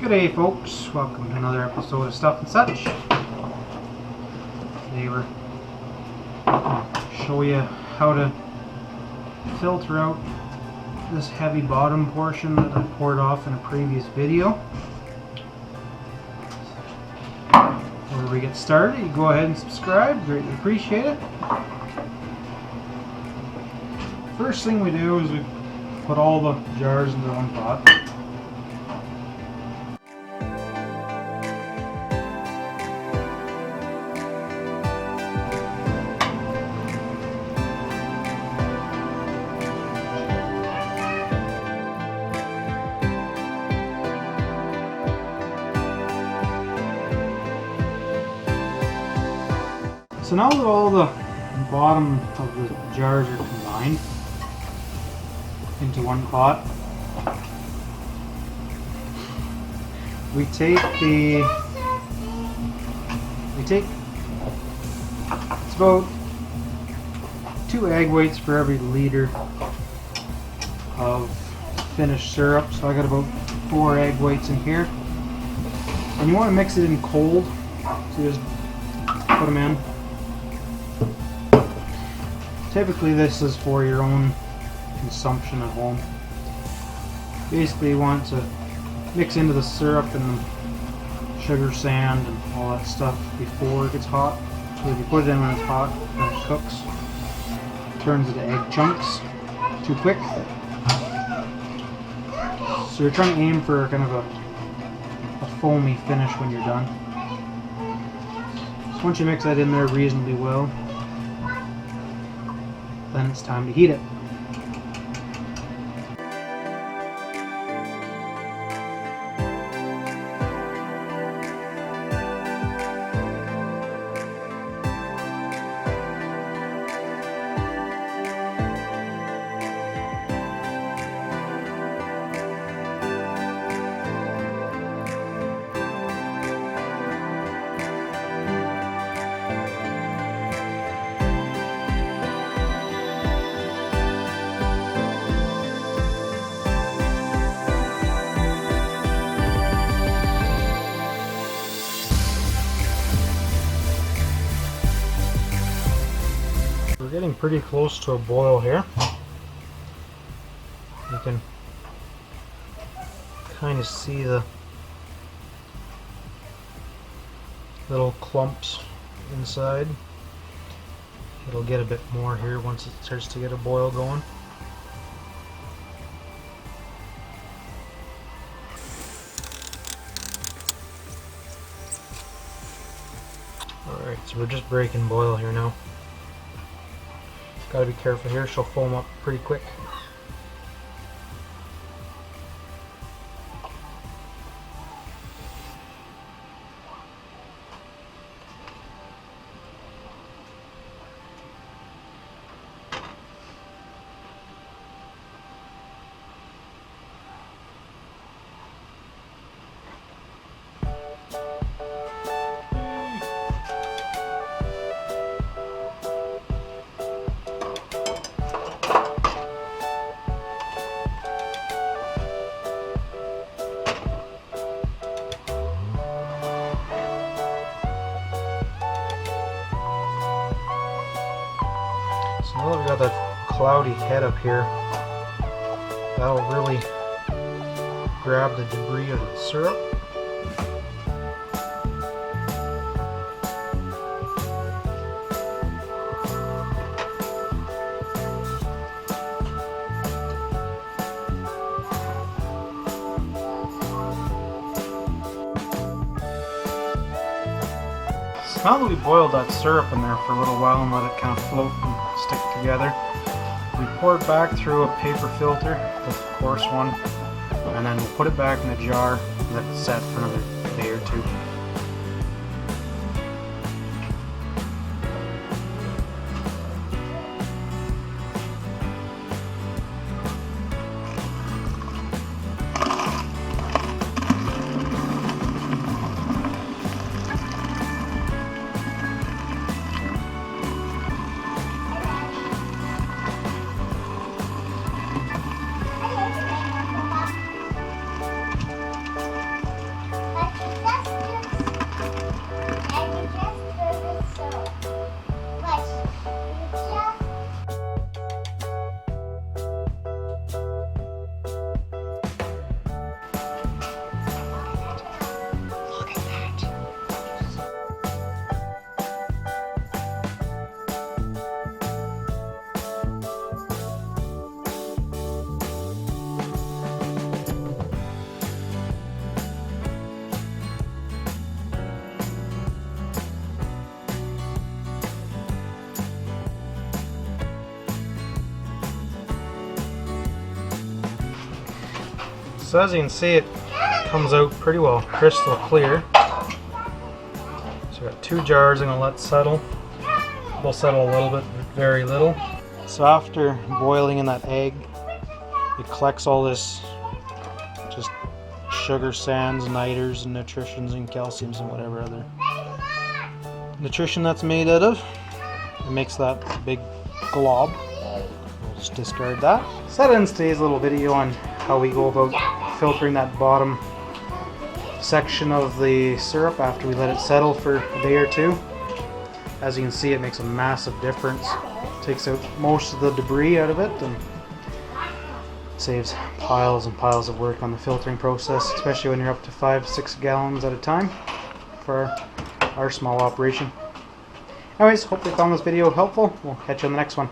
G'day folks, welcome to another episode of Stuff and Such. Today we're going to show you how to filter out this heavy bottom portion that I poured off in a previous video. Before we get started, you go ahead and subscribe, greatly appreciate it. First thing we do is we put all the jars into one pot. So now that all the bottom of the jars are combined into one pot, we take it's about 2 egg whites for every liter of finished syrup. So I got about 4 egg whites in here, and you want to mix it in cold. So you just put them in. Typically this is for your own consumption at home. Basically you want to mix into the syrup and the sugar, sand and all that stuff before it gets hot. So if you put it in when it's hot, then it cooks. It turns into egg chunks too quick. So you're trying to aim for kind of a foamy finish when you're done. So once you mix that in there reasonably well, then it's time to heat it. We're getting pretty close to a boil here. You can kind of see the little clumps inside. It'll get a bit more here once it starts to get a boil going. Alright, so we're just breaking boil here now. Gotta be careful here, she'll foam up pretty quick. Now that we've got that cloudy head up here, that'll really grab the debris of the syrup. So now that we boiled that syrup in there for a little while and let it kind of float and stick together, we pour it back through a paper filter, the coarse one, and then we'll put it back in the jar and let it set for another day or two. So as you can see, it comes out pretty well crystal clear. So we got 2 jars. I'm gonna let settle. They'll settle a little bit, very little. So after boiling in that egg, it collects all this just sugar sands, niters, and nutritions, and calciums, and whatever other nutrition that's made out of. It makes that big glob. We'll just discard that. So that ends today's little video on how we go about filtering that bottom section of the syrup after we let it settle for a day or 2. As you can see, it makes a massive difference. Takes out most of the debris out of it and saves piles and piles of work on the filtering process, especially when you're up to 5-6 gallons at a time for our small operation. Anyways, hope you found this video helpful. We'll catch you on the next one.